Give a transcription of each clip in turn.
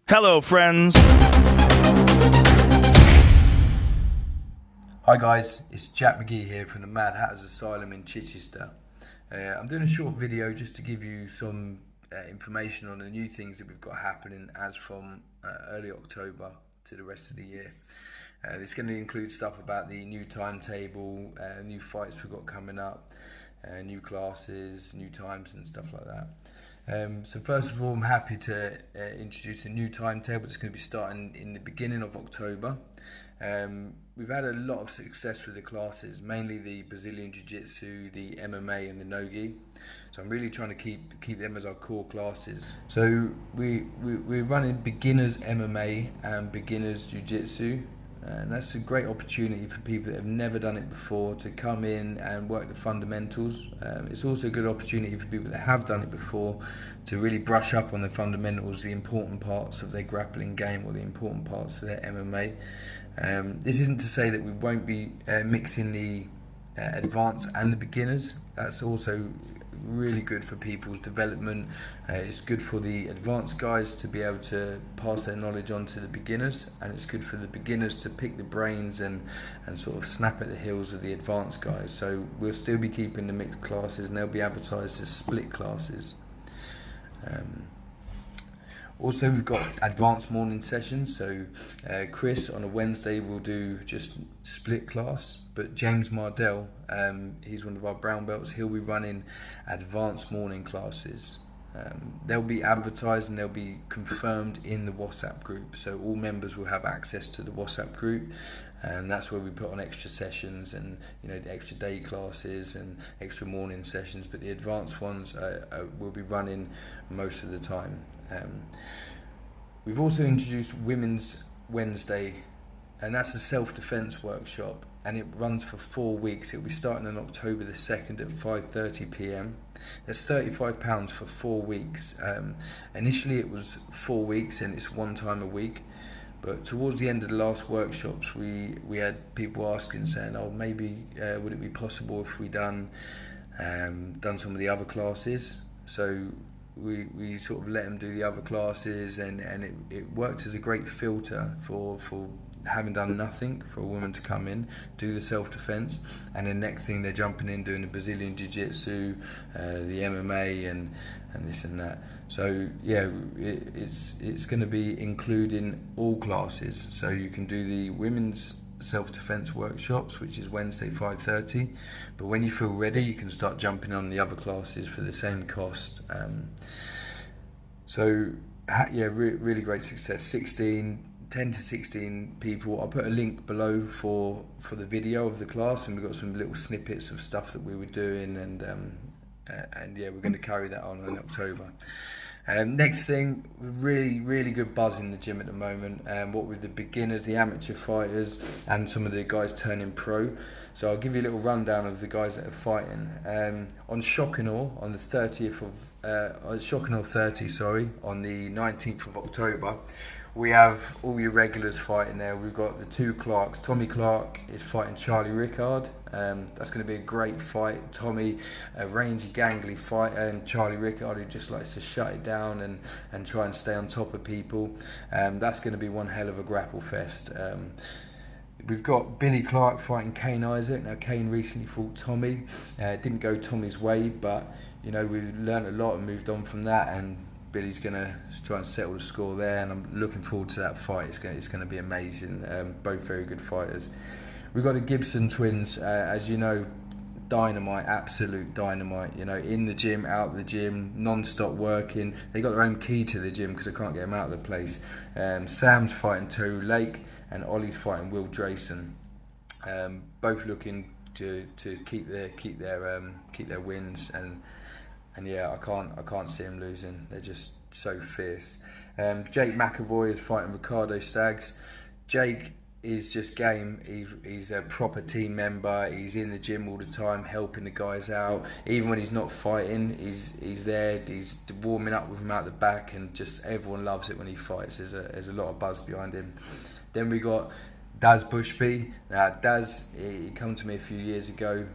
Hello, friends. Hi guys, it's Jack McGee here from the Mad Hatters Asylum in Chichester. I'm doing a short video just to give you some information on the new things that we've got happening as from early October to the rest of the year. It's going to include stuff about the new timetable, new fights we've got coming up, new classes, new times and stuff like that. So first of all, I'm happy to introduce the new timetable. It's going to be starting in the beginning of October. We've had a lot of success with the classes, mainly the Brazilian Jiu-Jitsu, the MMA and the Nogi. So I'm really trying to keep them as our core classes. So we're running beginners MMA and beginners Jiu-Jitsu. And that's a great opportunity for people that have never done it before to come in and work the fundamentals. It's also a good opportunity for people that have done it before to really brush up on the fundamentals, the important parts of their grappling game or the important parts of their MMA. This isn't to say that we won't be mixing the advanced and the beginners. That's also really good for people's development. It's good for the advanced guys to be able to pass their knowledge on to the beginners, and it's good for the beginners to pick the brains and sort of snap at the heels of the advanced guys. So we'll still be keeping the mixed classes, and they'll be advertised as split classes. Also, we've got advanced morning sessions. So Chris on a Wednesday will do just split class, but James Mardell, he's one of our brown belts, he'll be running advanced morning classes. They'll be advertised and they'll be confirmed in the WhatsApp group, so all members will have access to the WhatsApp group, and that's where we put on extra sessions and the extra day classes and extra morning sessions, but the advanced ones will be running most of the time. We've also introduced Women's Wednesday, and that's a self-defense workshop, and it runs for 4 weeks. It'll be starting on October the 2nd at 5:30 p.m. That's £35 for 4 weeks. Initially it was 4 weeks and it's one time a week, but towards the end of the last workshops we had people asking, saying, oh, maybe would it be possible if we done some of the other classes. So we sort of let them do the other classes, and it worked as a great filter for having done nothing, for a woman to come in, do the self-defense, and then next thing they're jumping in doing the Brazilian Jiu-Jitsu, the MMA and this and that. So yeah, it's going to be including all classes, so you can do the women's self-defense workshops, which is Wednesday 5:30, but when you feel ready you can start jumping on the other classes for the same cost. Really great success. 10 to 16 people. I'll put a link below for the video of the class, and we've got some little snippets of stuff that we were doing, and we're going to carry that on in October. Next thing, really good buzz in the gym at the moment, what with the beginners, the amateur fighters, and some of the guys turning pro. So I'll give you a little rundown of the guys that are fighting. On Shock and Awe, on the 30th of Shock and Awe 30, on the 19th of October, we have all your regulars fighting there. We've got the two Clarks. Tommy Clark is fighting Charlie Rickard. That's going to be a great fight. Tommy, a rangy, gangly fighter, and Charlie Rickard, who just likes to shut it down and try and stay on top of people. That's going to be one hell of a grapple fest. We've got Billy Clark fighting Kane Isaac. Now, Kane recently fought Tommy. It didn't go Tommy's way, but we learned a lot and moved on from that, and Billy's going to try and settle the score there, and I'm looking forward to that fight. It's going to be amazing. Both very good fighters. We've got the Gibson twins, as you know, dynamite, absolute dynamite. In the gym, out of the gym, non-stop working. They got their own key to the gym because I can't get them out of the place. Sam's fighting Toru Lake, and Ollie's fighting Will Drayson. Both looking to keep their wins, and yeah, I can't see them losing. They're just so fierce. Jake McAvoy is fighting Ricardo Staggs. Jake is just game. He's a proper team member. He's in the gym all the time, helping the guys out. Even when he's not fighting, he's there. He's warming up with them out the back, and just everyone loves it when he fights. There's a lot of buzz behind him. Then we got Daz Bushby. Now Daz, he came to me a few years ago,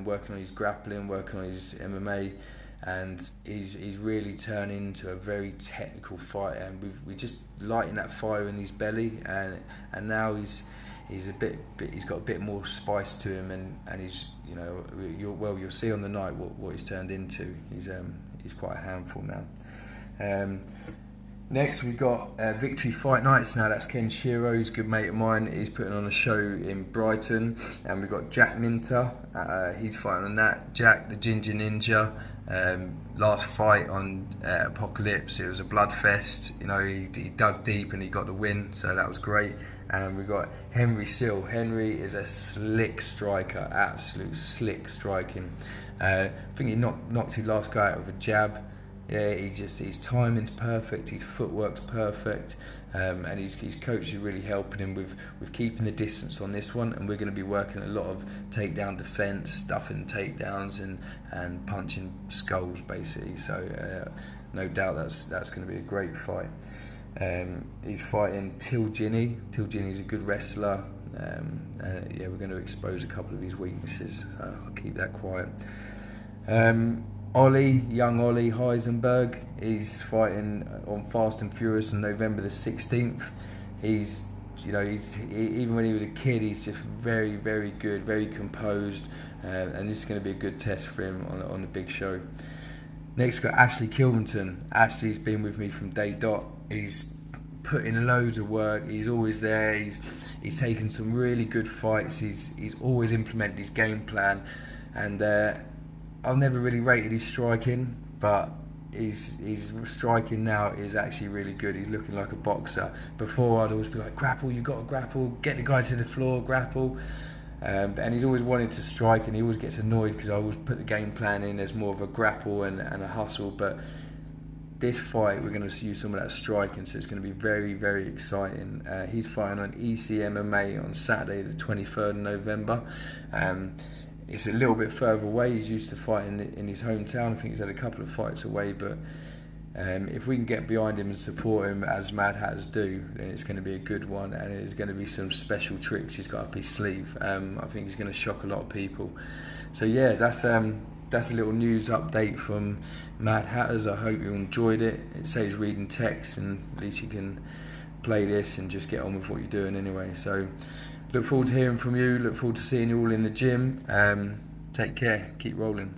working on his grappling, working on his MMA. and he's really turned into a very technical fighter, and we just lighting that fire in his belly, and now he's he's got a bit more spice to him, and he's, you know, you'll see on the night what he's turned into. He's quite a handful now. Next we got Victory Fight Nights. Now that's Ken Shiro, he's a good mate of mine. He's putting on a show in Brighton, and we've got Jack Minter. He's fighting on that. Jack the Ginger Ninja. Last fight on Apocalypse, it was a bloodfest. You know, he dug deep and he got the win, so that was great. And we got Henry Sill. Henry is a slick striker, absolute slick striking. I think he knocked his last guy out with a jab. Yeah, his timing's perfect, his footwork's perfect, and his coach is really helping him with keeping the distance on this one. And we're going to be working a lot of takedown defence, stuffing takedowns and punching skulls basically. So no doubt that's going to be a great fight. He's fighting Till Ginny. Till Ginny's a good wrestler. Yeah, we're going to expose a couple of his weaknesses. I'll keep that quiet. Young Ollie Heisenberg, he's fighting on Fast and Furious on November the 16th. He's even when he was a kid, he's just very, very good, very composed, and this is going to be a good test for him on the big show. Next we've got Ashley Kilvington. Ashley's been with me from day dot. He's put in loads of work. He's always there. He's taken some really good fights. He's always implemented his game plan, and I've never really rated his striking, but his striking now is actually really good. He's looking like a boxer. Before, I'd always be like, grapple, you got to grapple, get the guy to the floor, grapple. And he's always wanted to strike, and he always gets annoyed because I always put the game plan in as more of a grapple and a hustle. But this fight, we're going to use some of that striking, so it's going to be very, very exciting. He's fighting on ECMMA on Saturday, the 23rd of November. It's a little bit further away. He's used to fighting in his hometown. I think he's had a couple of fights away, but if we can get behind him and support him as Mad Hatters do, then it's going to be a good one, and there's going to be some special tricks he's got up his sleeve. I think he's going to shock a lot of people. So yeah, that's a little news update from Mad Hatters. I hope you enjoyed it. It saves reading text, and at least you can play this and just get on with what you're doing anyway. So look forward to hearing from you. Look forward to seeing you all in the gym. Take care. Keep rolling.